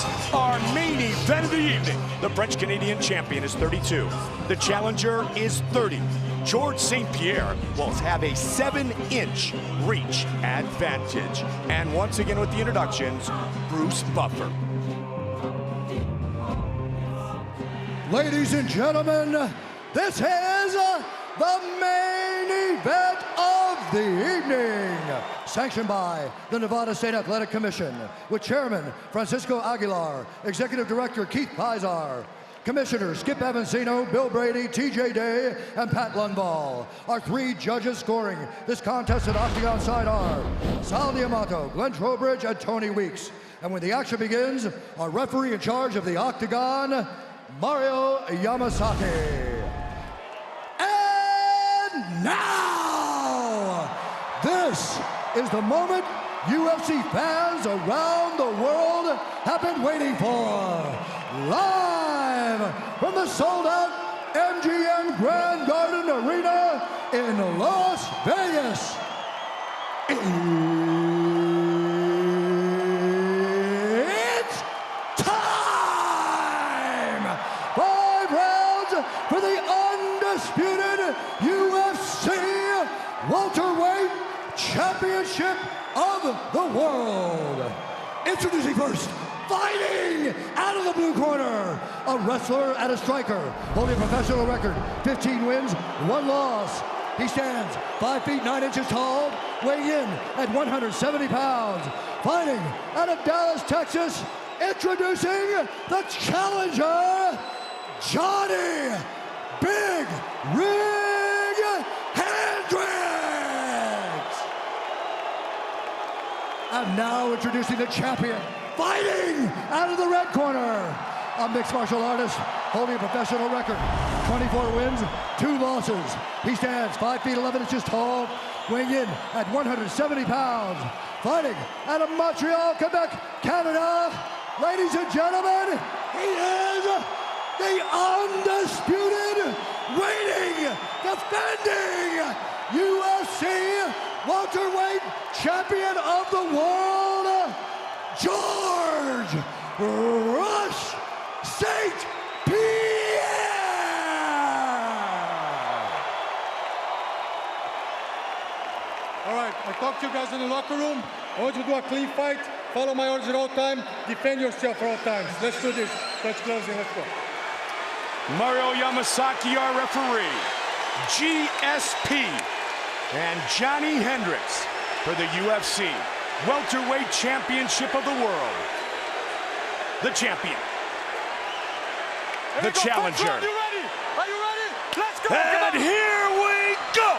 Hendricks, our main event of the evening. The French-Canadian champion is 32. The challenger is 30. George St. Pierre will have a 7-inch reach advantage. And once again with the introductions, Bruce Buffer. Ladies and gentlemen, this is the main event of the evening. Sanctioned by the Nevada State Athletic Commission, with Chairman Francisco Aguilar, Executive Director Keith Pizar, Commissioners Skip Avancino, Bill Brady, TJ Day, and Pat Lundvall. Our 3 judges scoring this contest at Octagon side are Sal Diamato, Glenn Trowbridge, and Tony Weeks. And when the action begins, our referee in charge of the Octagon, Mario Yamasaki. And now, this is the moment UFC fans around the world have been waiting for. Live from the sold-out MGM Grand Garden Arena in Las Vegas. It's time! 5 rounds for the undisputed UFC welterweight championship of the world. Introducing first, fighting out of the blue corner, a wrestler and a striker, holding a professional record, 15 wins, 1 loss. He stands 5 feet 9 inches tall, weighing in at 170 pounds. Fighting out of Dallas, Texas, introducing the challenger, Johnny Big Rig Hendricks. And now introducing the champion, fighting out of the red corner, a mixed martial artist holding a professional record, 24 wins, 2 losses. He stands 5 feet 11 inches tall, weighing in at 170 pounds. Fighting out of Montreal, Quebec, Canada. Ladies and gentlemen, he is the undisputed, reigning, defending UFC welterweight champion of the world, George Rush St. Pierre! All right, I talked to you guys in the locker room. I want you to do a clean fight. Follow my orders at all times. Defend yourself at all times. Let's do this. Let's close it. Let's go. Mario Yamasaki, our referee. GSP. And Johnny Hendricks for the UFC welterweight championship of the world. The champion. The challenger. Are you ready? Are you ready? Let's go. And here we go.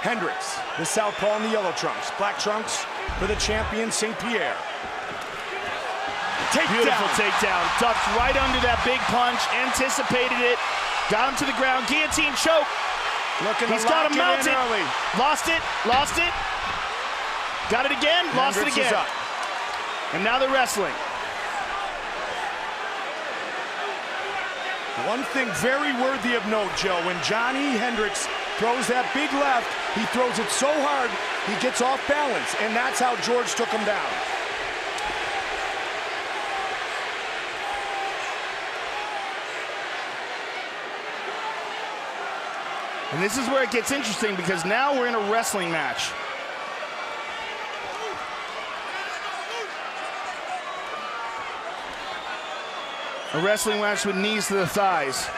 Hendricks, the southpaw in the yellow trunks. Black trunks for the champion, St. Pierre. Beautiful takedown. Ducked right under that big punch, anticipated it, got him to the ground, guillotine choke. He's got him mounted. Early. Lost it. Got it again, lost it again. Up. And now they're wrestling. One thing very worthy of note, Joe, when Johnny Hendricks throws that big left, he throws it so hard, he gets off balance, and that's how George took him down. And this is where it gets interesting, because now we're in a wrestling match. A wrestling match with knees to the thighs.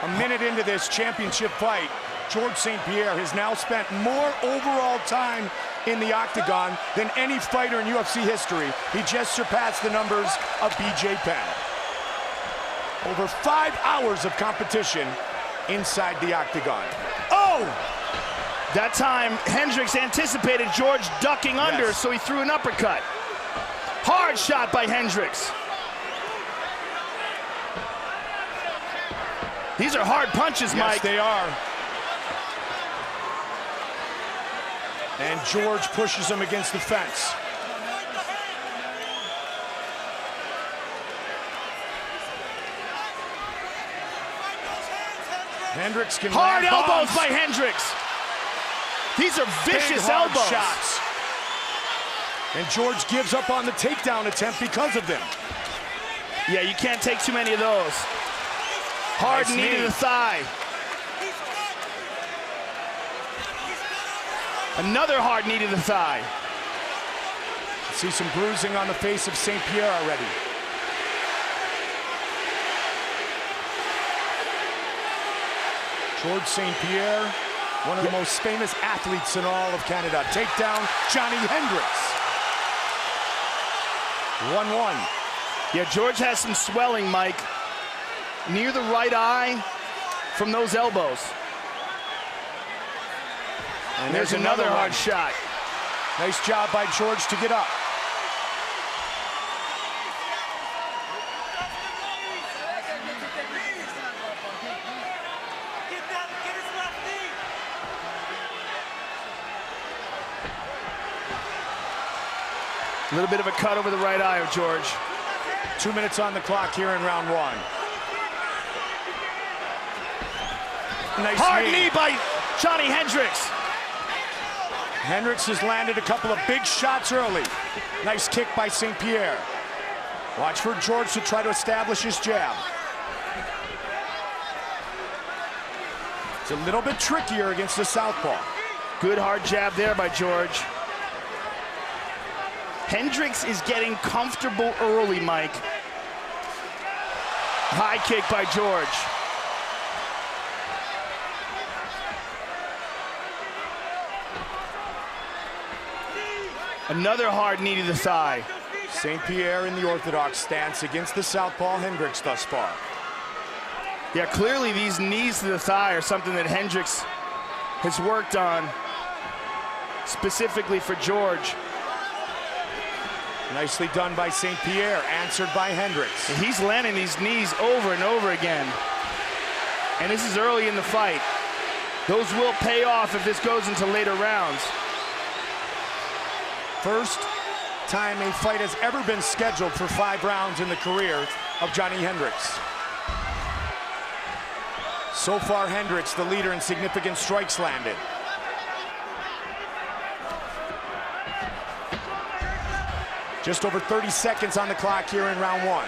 A minute into this championship fight, George St. Pierre has now spent more overall time in the octagon than any fighter in UFC history. He just surpassed the numbers of BJ Penn. Over 5 hours of competition inside the octagon. Oh! That time, Hendricks anticipated George ducking under, so he threw an uppercut. Hard shot by Hendricks. These are hard punches, Mike. Yes, they are. And George pushes him against the fence. Hendricks can hard elbows by Hendricks. These are vicious big, hard elbows. shots. And George gives up on the takedown attempt because of them. Yeah, you can't take too many of those. Hard Nice knee to knee. the thigh. Another hard knee to the thigh. See some bruising on the face of St. Pierre already. George St. Pierre, one of the most famous athletes in all of Canada. Takedown, Johnny Hendricks. 1-1. Yeah, George has some swelling, Mike, near the right eye from those elbows. And There's another hard shot. Nice job by George to get up. A little bit of a cut over the right eye of George. 2 minutes on the clock here in round one. Nice Hard knee by Johnny Hendricks. Hendricks has landed a couple of big shots early. Nice kick by St. Pierre. Watch for George to try to establish his jab. It's a little bit trickier against the southpaw. Good hard jab there by George. Hendricks is getting comfortable early, Mike. High kick by George. Another hard knee to the thigh. St. Pierre in the orthodox stance against the southpaw Hendricks thus far. Yeah, clearly these knees to the thigh are something that Hendricks has worked on specifically for George. Nicely done by St. Pierre, answered by Hendricks. And he's landing these knees over and over again. And this is early in the fight. Those will pay off if this goes into later rounds. First time a fight has ever been scheduled for 5 rounds in the career of Johnny Hendricks. So far, Hendricks, the leader in significant strikes landed. Just over 30 seconds on the clock here in round one.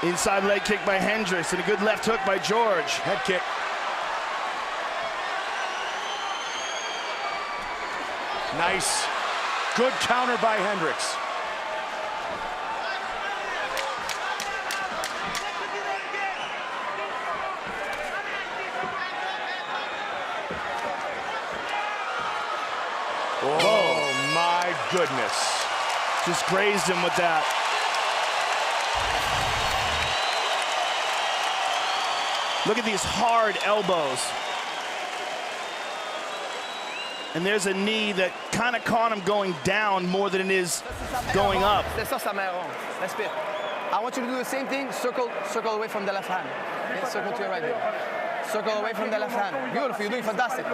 Inside leg kick by Hendricks and a good left hook by George. Head kick. Nice. Good counter by Hendricks. Oh, my goodness. Just grazed him with that. Look at these hard elbows. And there's a knee that kind of caught him going down more than it is going up. Respire. I want you to do the same thing. Circle away from the left hand. Okay, circle to your right there. Circle away from the left hand. Beautiful, you're doing fantastic.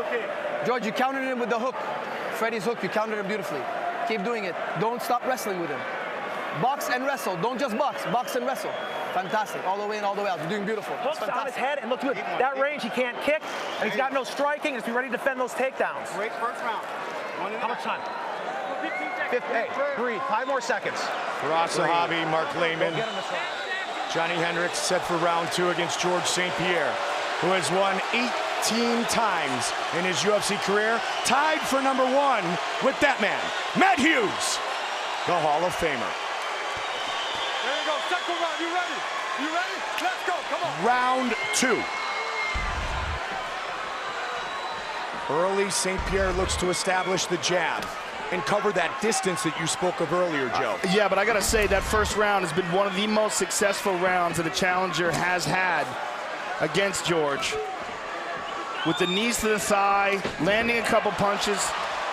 George, you countered him with the hook. Freddie's hook, you countered him beautifully. Keep doing it. Don't stop wrestling with him. Box and wrestle. Don't just box. Box and wrestle. Fantastic. All the way in, all the way out. You're doing beautiful. Hooks on his head and look good. That range, he can't kick, and he's got no striking, and he's ready to defend those takedowns. Great first round. How much time? 3, 5 more seconds. Firas Zahabi, Mark Lehman. Johnny Hendricks set for round 2 against George St. Pierre, who has won 18 times in his UFC career, tied for number 1 with that man, Matt Hughes, the Hall of Famer. There you go. Second round. You ready? You ready? Let's go. Come on. Round 2. Early, St. Pierre looks to establish the jab and cover that distance that you spoke of earlier, Joe. Yeah, but I gotta say, that first round has been one of the most successful rounds that a challenger has had against George. With the knees to the thigh, landing a couple punches,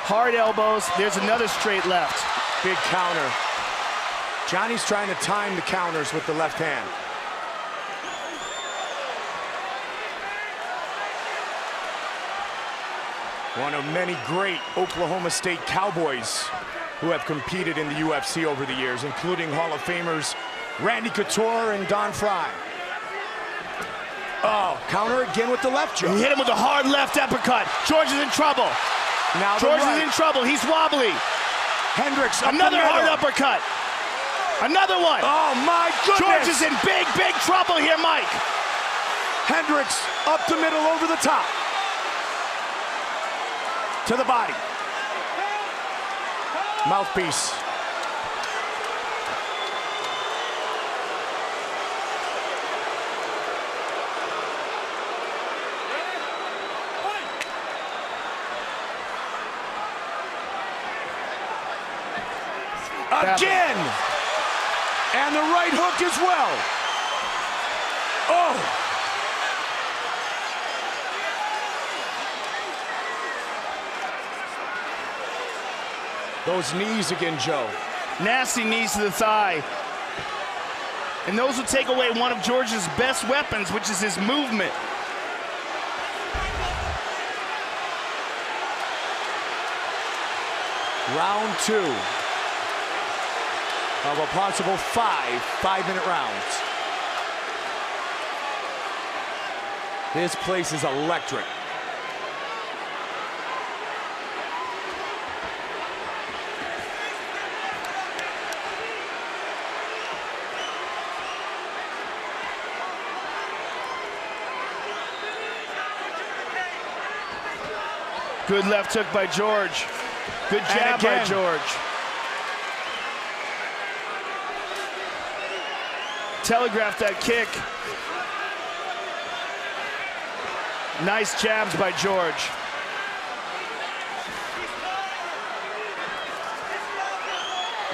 hard elbows, there's another straight left. Big counter. Johnny's trying to time the counters with the left hand. One of many great Oklahoma State Cowboys who have competed in the UFC over the years, including Hall of Famers Randy Couture and Don Fry. Oh, counter again with the left, Joe. He hit him with a hard left uppercut. George is in trouble. Now George is in trouble. He's wobbly. Hendricks up Another the middle. hard uppercut. Another one. Oh, my goodness. George is in big, big trouble here, Mike. Hendricks up the middle, over the top. To the body. Mouthpiece. Again! And the right hook as well. Oh! Those knees again, Joe. Nasty knees to the thigh. And those will take away one of George's best weapons, which is his movement. Round 2 of a possible 5-minute rounds. This place is electric. Good left hook by George. Good jab by George. Telegraphed that kick. Nice jabs by George.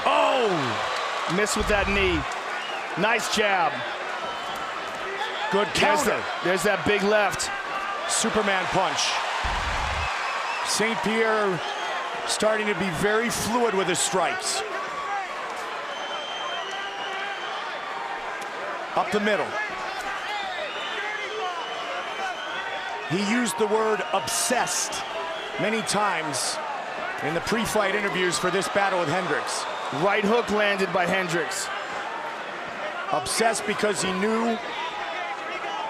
Oh! Missed with that knee. Nice jab. Good counter. There's that big left. Superman punch. St. Pierre starting to be very fluid with his strikes. Up the middle. He used the word obsessed many times in the pre-fight interviews for this battle with Hendricks. Right hook landed by Hendricks. Obsessed because he knew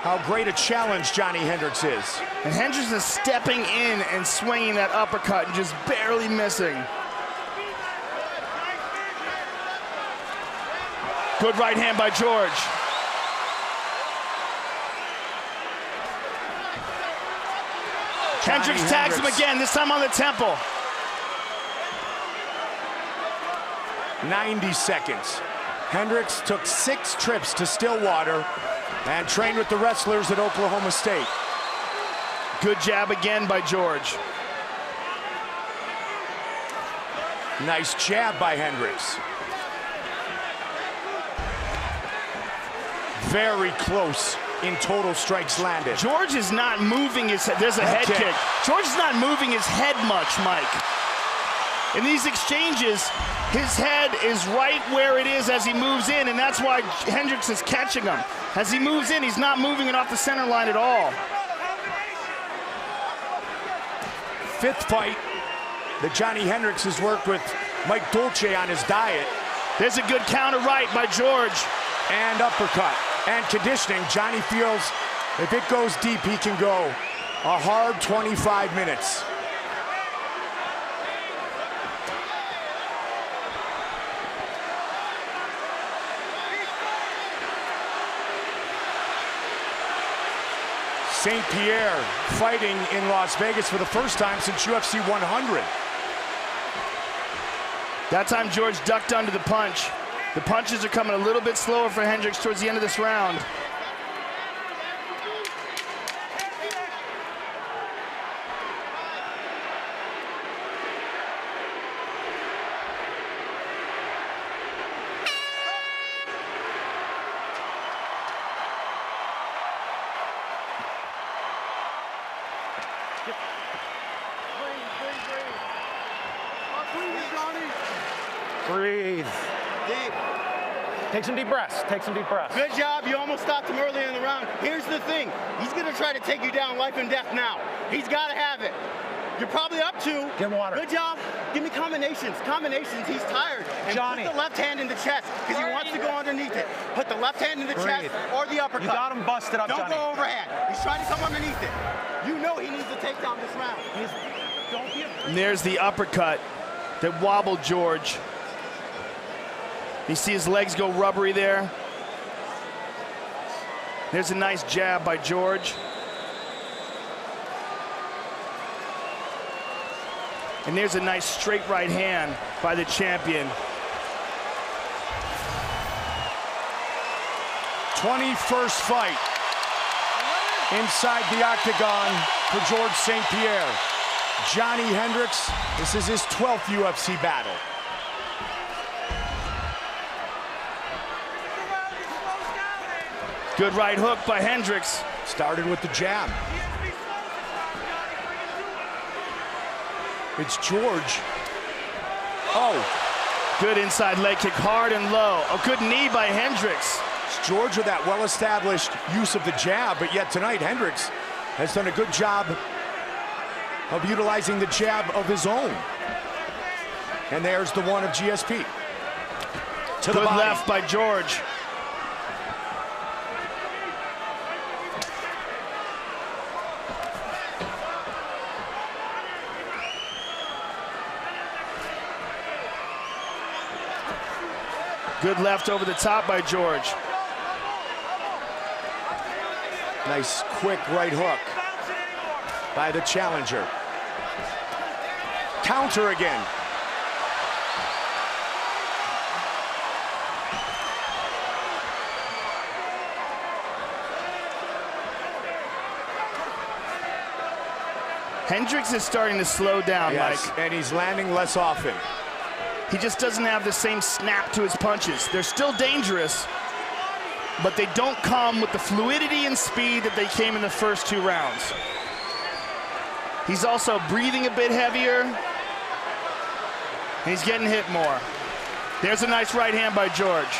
how great a challenge Johnny Hendricks is. And Hendricks is stepping in and swinging that uppercut and just barely missing. Good right hand by George. Hendricks tags him again, this time on the temple. 90 seconds. Hendricks took 6 trips to Stillwater and trained with the wrestlers at Oklahoma State. Good jab again by George. Nice jab by Hendricks. Very close in total strikes landed. George is not moving his head. There's a head kick. George is not moving his head much, Mike. In these exchanges, his head is right where it is as he moves in, and that's why Hendricks is catching him. As he moves in, he's not moving it off the center line at all. 5th fight that Johnny Hendricks has worked with Mike Dolce on his diet. There's a good counter right by George. And uppercut. And conditioning, Johnny feels if it goes deep, he can go a hard 25 minutes. St. Pierre fighting in Las Vegas for the first time since UFC 100. That time George ducked under the punch. The punches are coming a little bit slower for Hendricks towards the end of this round. Breathe. Deep. Take some deep breaths. Take some deep breaths. Good job. You almost stopped him earlier in the round. Here's the thing. He's going to try to take you down life and death now. He's got to have it. You're probably up 2. Get water. Good job. Give me combinations. Combinations. He's tired. And Johnny. put the left hand in the chest because he wants to go underneath it. Put the left hand in the chest or the uppercut. You got him busted up, Don't Johnny. go overhand. He's trying to come underneath it. You know he needs to take down this round. Don't be And there's the uppercut that wobbled George. You see his legs go rubbery there. There's a nice jab by George. And there's a nice straight right hand by the champion. 21st fight inside the octagon for George St. Pierre. Johnny Hendricks, this is his 12th UFC battle. Good right hook by Hendricks. Started with the jab. It's George. Oh. Good inside leg kick, hard and low. A good knee by Hendricks. It's George with that well-established use of the jab, but yet tonight Hendricks has done a good job of utilizing the jab of his own. And there's the one of GSP. To the Good body. left by George. Good left over the top by George. Nice quick right hook by the challenger. Counter again. Hendricks is starting to slow down, Yes, Mike. and he's landing less often. He just doesn't have the same snap to his punches. They're still dangerous, but they don't come with the fluidity and speed that they came in the first 2 rounds. He's also breathing a bit heavier, and he's getting hit more. There's a nice right hand by George.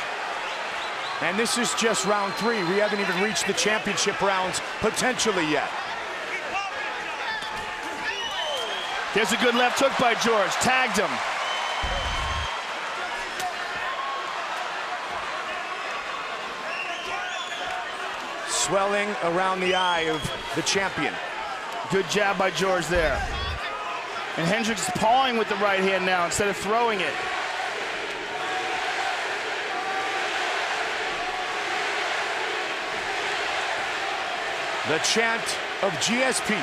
And this is just round 3. We haven't even reached the championship rounds potentially yet. There's a good left hook by George, tagged him. Swelling around the eye of the champion. Good jab by George there. And Hendricks is pawing with the right hand now instead of throwing it. The chant of GSP.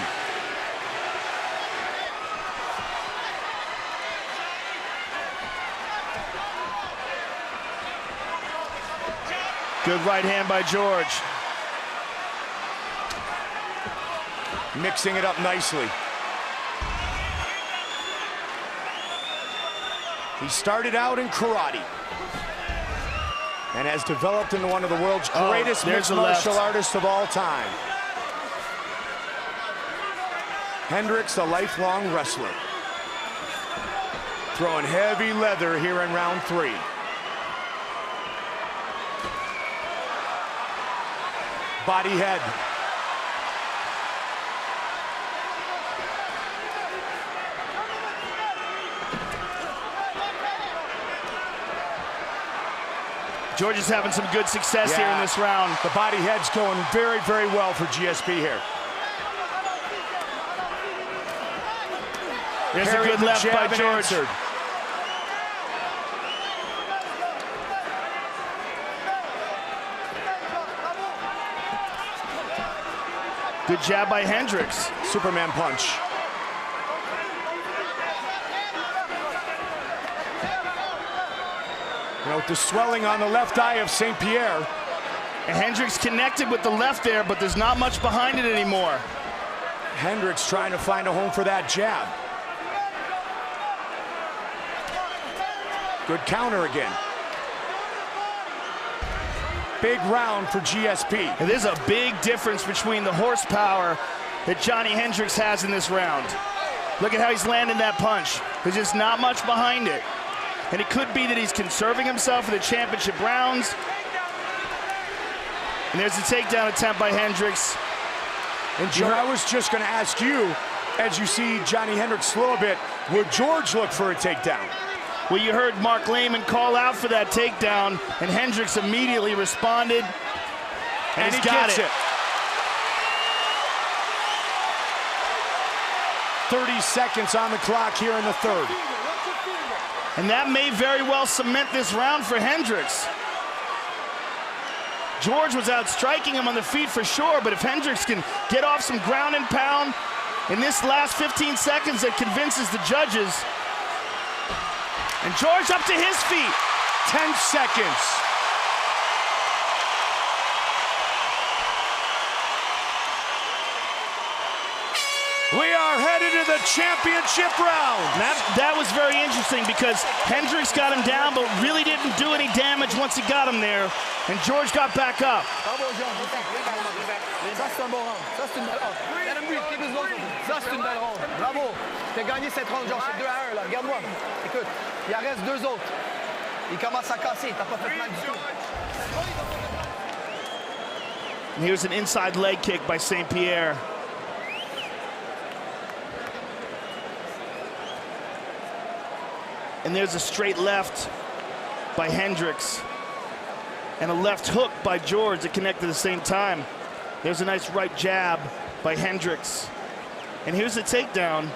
Good right hand by George. Mixing it up nicely. He started out in karate and has developed into one of the world's greatest there's mixed the martial left. artists of all time. Hendricks, a lifelong wrestler. Throwing heavy leather here in round 3. Body head. George is having some good success here in this round. The body head's going very, very well for GSP here. There's Parried a good the left jab by and George. answered. Good jab by Hendricks. Superman punch. You know, the swelling on the left eye of St. Pierre. And Hendricks connected with the left there, but there's not much behind it anymore. Hendricks trying to find a home for that jab. Good counter again. Big round for GSP. And there's a big difference between the horsepower that Johnny Hendricks has in this round. Look at how he's landing that punch. There's just not much behind it. And it could be that he's conserving himself for the championship rounds. And there's a takedown attempt by Hendricks. And Joe, I was just going to ask you, as you see Johnny Hendricks slow a bit, would George look for a takedown? Well, you heard Mark Lehman call out for that takedown, and Hendricks immediately responded, and he got gets it. 30 seconds on the clock here in the third. And that may very well cement this round for Hendricks. George was out striking him on the feet for sure, but if Hendricks can get off some ground and pound in this last 15 seconds, that convinces the judges. And George up to his feet. 10 seconds. We are headed to the championship round. That was very interesting because Hendricks got him down, but really didn't do any damage once he got him there. And George got back up. Bravo, George. Ça, c'est un bon round. Ça, c'est une belle round. Ça, c'est une belle round. Bravo. T'as gagné cette round, George. C'est 2-1, là. Regarde-moi. Écoute, il en reste 2 autres. Il commence à casser. T'as pas fait mal du tout. And here's an inside leg kick by St. Pierre. And there's a straight left by Hendricks. And a left hook by George that connected at the same time. There's a nice right jab by Hendricks. And here's the takedown.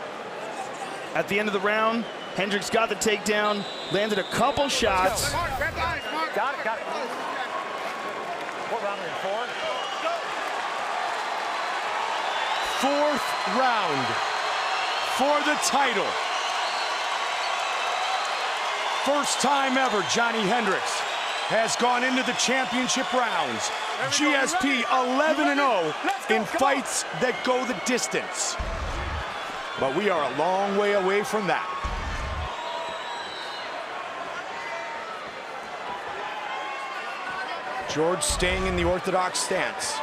At the end of the round, Hendricks got the takedown, landed a couple shots. Got it, got it. What round are we in? 4? Fourth round for the title. First time ever Johnny Hendricks has gone into the championship rounds. GSP 11-0 in fights that go the distance. But we are a long way away from that. George staying in the orthodox stance.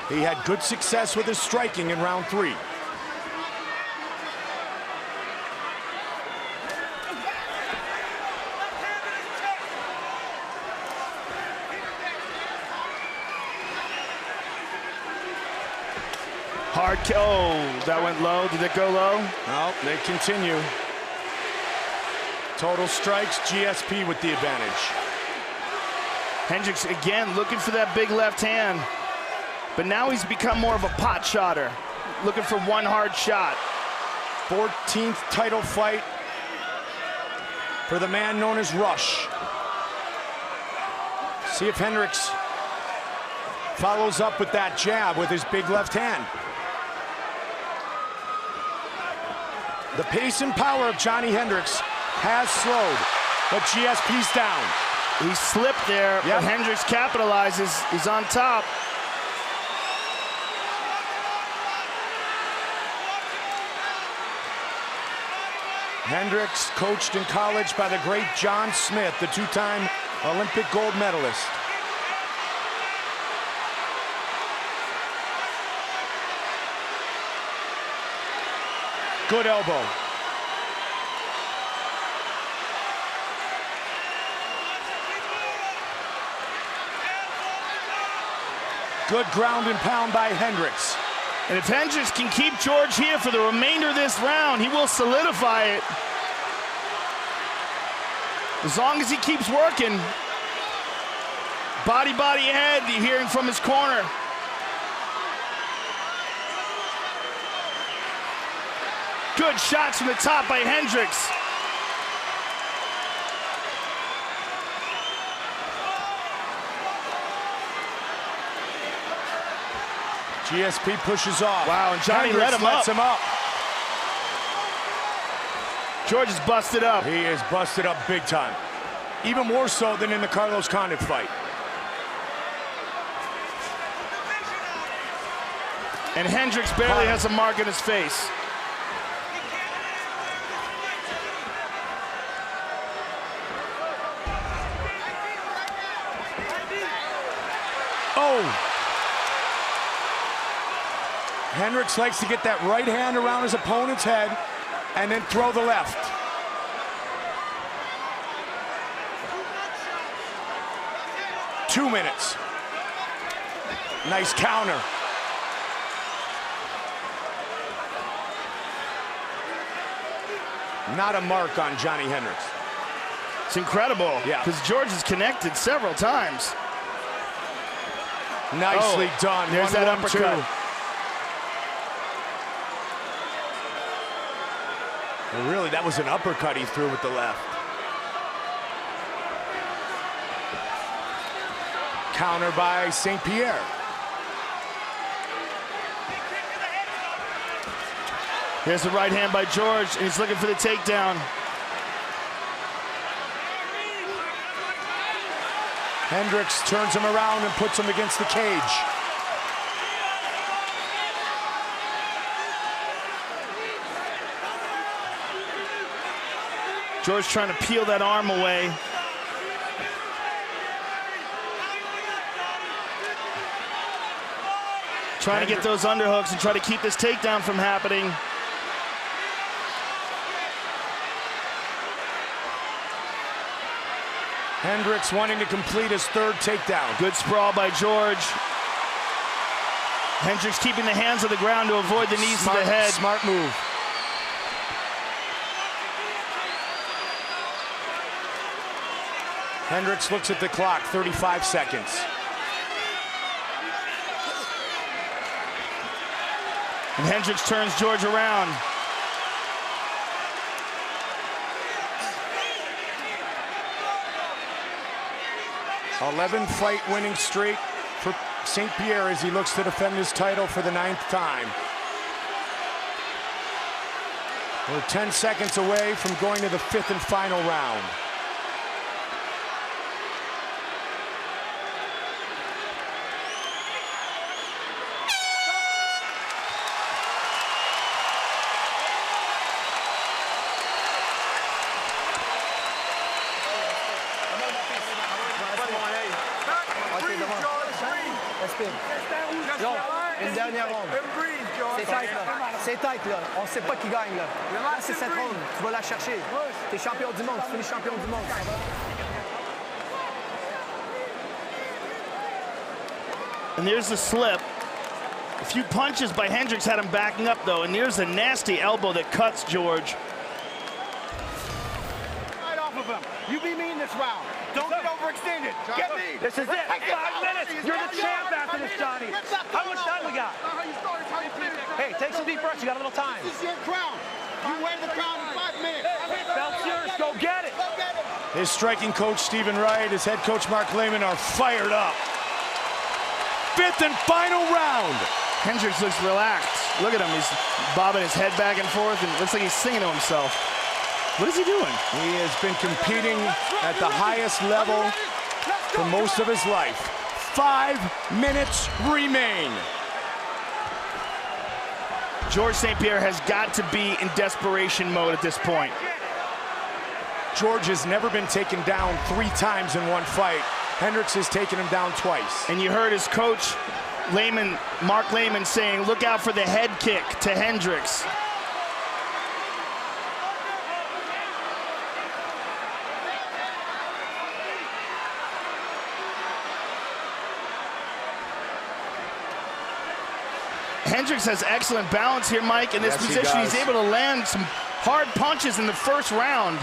He had good success with his striking in round 3. Hard kill. Oh, that went low. Did it go low? No, they continue. Total strikes, GSP with the advantage. Hendricks again looking for that big left hand. But now he's become more of a pot shotter, looking for one hard shot. 14th title fight for the man known as Rush. See if Hendricks follows up with that jab with his big left hand. The pace and power of Johnny Hendricks has slowed, but GSP's down. He slipped there, but Hendricks capitalizes. He's on top. Hendricks coached in college by the great John Smith, the 2-time Olympic gold medalist. Good elbow. Good ground and pound by Hendricks. And if Hendricks can keep George here for the remainder of this round, he will solidify it. As long as he keeps working. Body, head, you're hearing from his corner. Good shots from the top by Hendricks. GSP pushes off. Wow, and Johnny Hendricks lets him up. George is busted up. He is busted up big time. Even more so than in the Carlos Condit fight. And Hendricks barely has a mark in his face. Oh! Hendricks likes to get that right hand around his opponent's head and then throw the left. Two minutes. Nice counter. Not a mark on Johnny Hendricks. It's incredible. Yeah. Because George has connected several times. Nicely done. There's that uppercut. Well, really, that was an uppercut he threw with the left. Counter by St. Pierre. Here's the right hand by George, and he's looking for the takedown. Hendricks turns him around and puts him against the cage. George trying to peel that arm away. Trying to get those underhooks and try to keep this takedown from happening. Hendricks wanting to complete his third takedown. Good sprawl by George. Hendricks keeping the hands on the ground to avoid the knees to the head. Smart move. Hendricks looks at the clock, 35 seconds. And Hendricks turns George around. An 11-fight winning streak for St. Pierre as he looks to defend his title for the 9th time. We're 10 seconds away from going to the 5th and final round. Non, une dernière ronde. C'est tight, là. C'est tight, là. On sait pas qui gagne, là. Là, c'est cette ronde. Tu vas la chercher. T'es champion du monde. Tu finis champion du monde. And there's the slip. A few punches by Hendricks had him backing up, though. And there's a nasty elbow that cuts George. Right off of him. You be mean this round. Don't get overextended. Get me. This is it. 5 minutes. You're the champ after this, Johnny. How much time we got? Hey, take some deep breaths. You got a little time. This is your crown. You wear the crown in 5 minutes. Belt's yours. Go get it. Go get it. His striking coach, Stephen Wright, his head coach, Mark Lehman, are fired up. 5th and final round. Hendricks looks relaxed. Look at him. He's bobbing his head back and forth, and it looks like he's singing to himself. What is he doing? He has been competing at the highest level for most of his life. 5 minutes remain. George St. Pierre has got to be in desperation mode at this point. George has never been taken down 3 times in one fight. Hendricks has taken him down twice. And you heard his coach, Lehman, Mark Lehman, saying, look out for the head kick to Hendricks. Hendricks has excellent balance here, Mike, in this position. He's able to land some hard punches in the first round.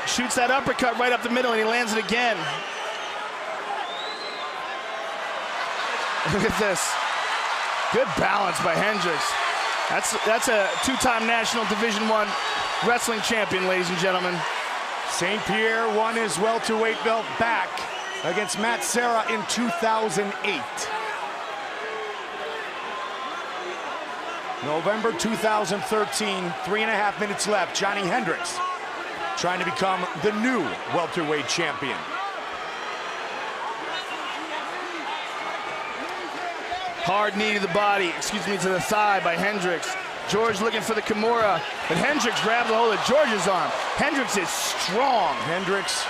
Shoots that uppercut right up the middle, and he lands it again. Look at this. Good balance by Hendricks. That's a 2-time National Division I wrestling champion, ladies and gentlemen. St. Pierre won his welterweight belt back against Matt Serra in 2008. November 2013, 3.5 minutes left. Johnny Hendricks trying to become the new welterweight champion. Hard knee to the body, to the thigh by Hendricks. George looking for the Kimura, but Hendricks grabs a hold of George's arm. Hendricks is strong. Hendricks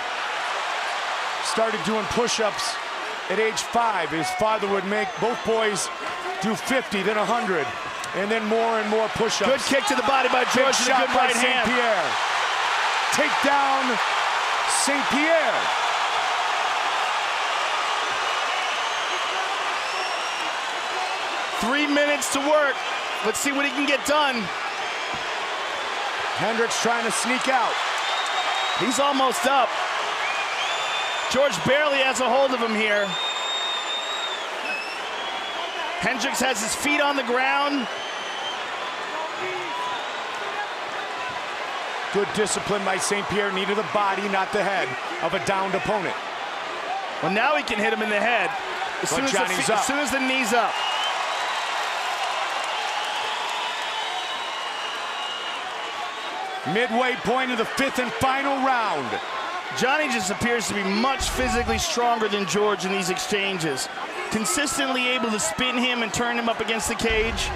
started doing push-ups at age 5. His father would make both boys do 50, then 100, and then more and more push-ups. Good kick to the body by George with a good right hand. St. Pierre. Take down St. Pierre. 3 minutes to work. Let's see what he can get done. Hendricks trying to sneak out. He's almost up. George barely has a hold of him here. Hendricks has his feet on the ground. Good discipline by St. Pierre. Needed the body, not the head of a downed opponent. Well, now he can hit him in the head. As soon as the knee's up. Midway point of the 5th and final round. Johnny just appears to be much physically stronger than George in these exchanges. Consistently able to spin him and turn him up against the cage.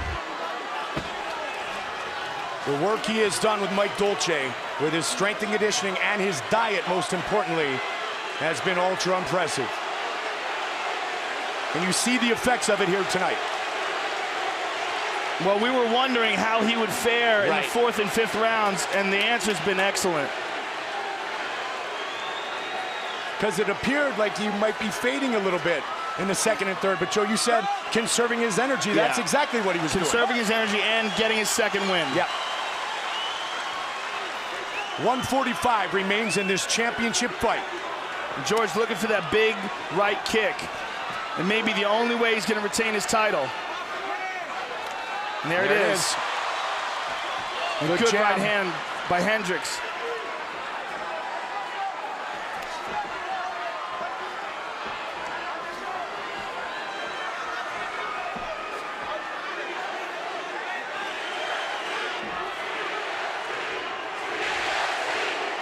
The work he has done with Mike Dolce, with his strength and conditioning and his diet, most importantly, has been ultra impressive. And you see the effects of it here tonight. Well, we were wondering how he would fare in the 4th and 5th rounds, and the answer's been excellent. Because it appeared like he might be fading a little bit in the 2nd and 3rd, but Joe, you said conserving his energy. That's exactly what he was doing. Conserving his energy and getting his 2nd win. Yeah. 145 remains in this championship fight. George looking for that big right kick. And maybe the only way he's going to retain his title. And there it is. Good right hand by Hendricks.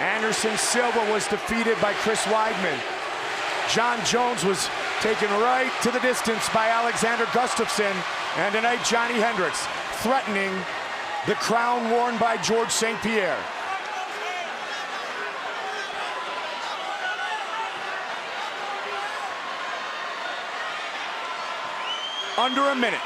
Anderson Silva was defeated by Chris Weidman. John Jones was taken right to the distance by Alexander Gustafsson. And tonight, Johnny Hendricks threatening the crown worn by George St. Pierre. Under a minute.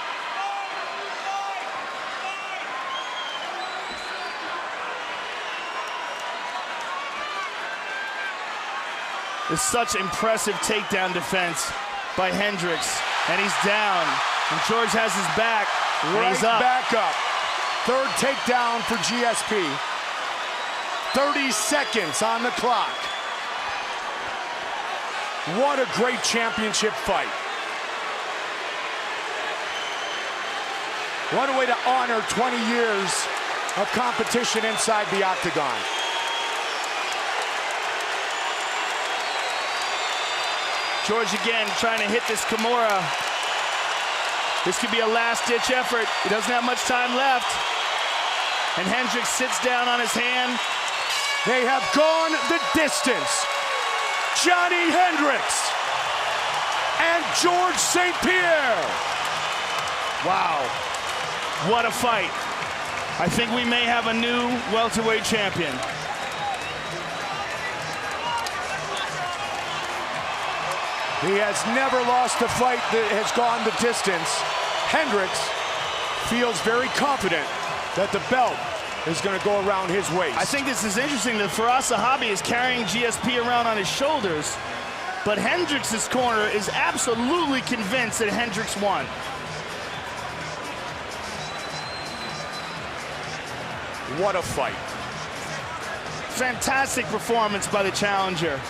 It's such impressive takedown defense by Hendricks. And he's down. And George has his back. Right he's up. back up. 3rd takedown for GSP. 30 seconds on the clock. What a great championship fight. What a way to honor 20 years of competition inside the octagon. George again trying to hit this Kimura. This could be a last-ditch effort. He doesn't have much time left. And Hendricks sits down on his hand. They have gone the distance. Johnny Hendricks and George St. Pierre. Wow, what a fight. I think we may have a new welterweight champion. He has never lost a fight that has gone the distance. Hendricks feels very confident that the belt is going to go around his waist. I think this is interesting that Firas Zahabi is carrying GSP around on his shoulders, but Hendricks' corner is absolutely convinced that Hendricks won. What a fight. Fantastic performance by the challenger.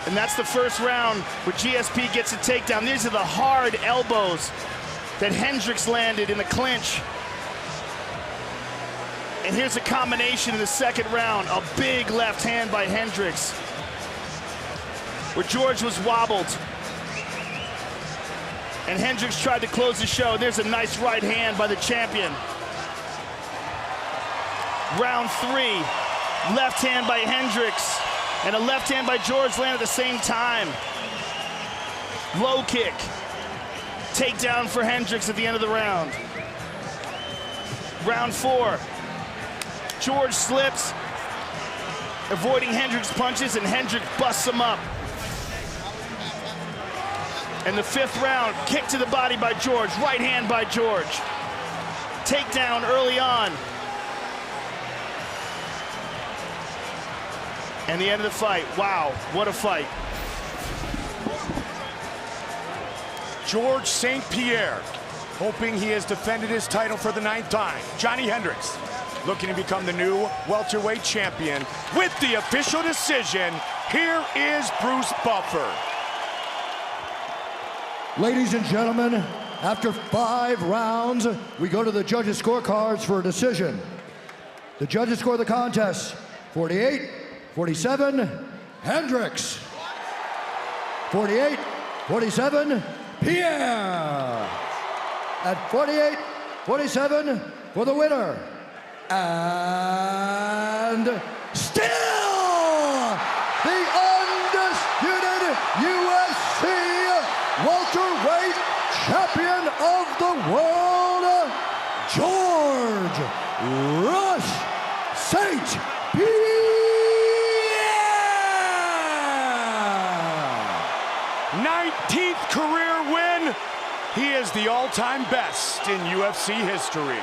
And that's the first round where GSP gets a takedown. These are the hard elbows that Hendricks landed in the clinch. And here's a combination in the 2nd round. A big left hand by Hendricks, where George was wobbled. And Hendricks tried to close the show. There's a nice right hand by the champion. Round 3, left hand by Hendricks. And a left hand by George land at the same time. Low kick. Takedown for Hendricks at the end of the round. Round 4. George slips, avoiding Hendricks' punches, and Hendricks busts him up. And the 5th round, kick to the body by George, right hand by George. Takedown early on. And the end of the fight. Wow, what a fight. George St. Pierre, hoping he has defended his title for the 9th time. Johnny Hendricks, looking to become the new welterweight champion. With the official decision, here is Bruce Buffer. Ladies and gentlemen, after 5 rounds, we go to the judges' scorecards for a decision. The judges score the contest 48-47, Hendricks. 48-47, Pierre. At 48-47 for the winner. And still the undisputed UFC welterweight champion of the world, George Rush St. Pierre. 19th career win. He is the all-time best in UFC history.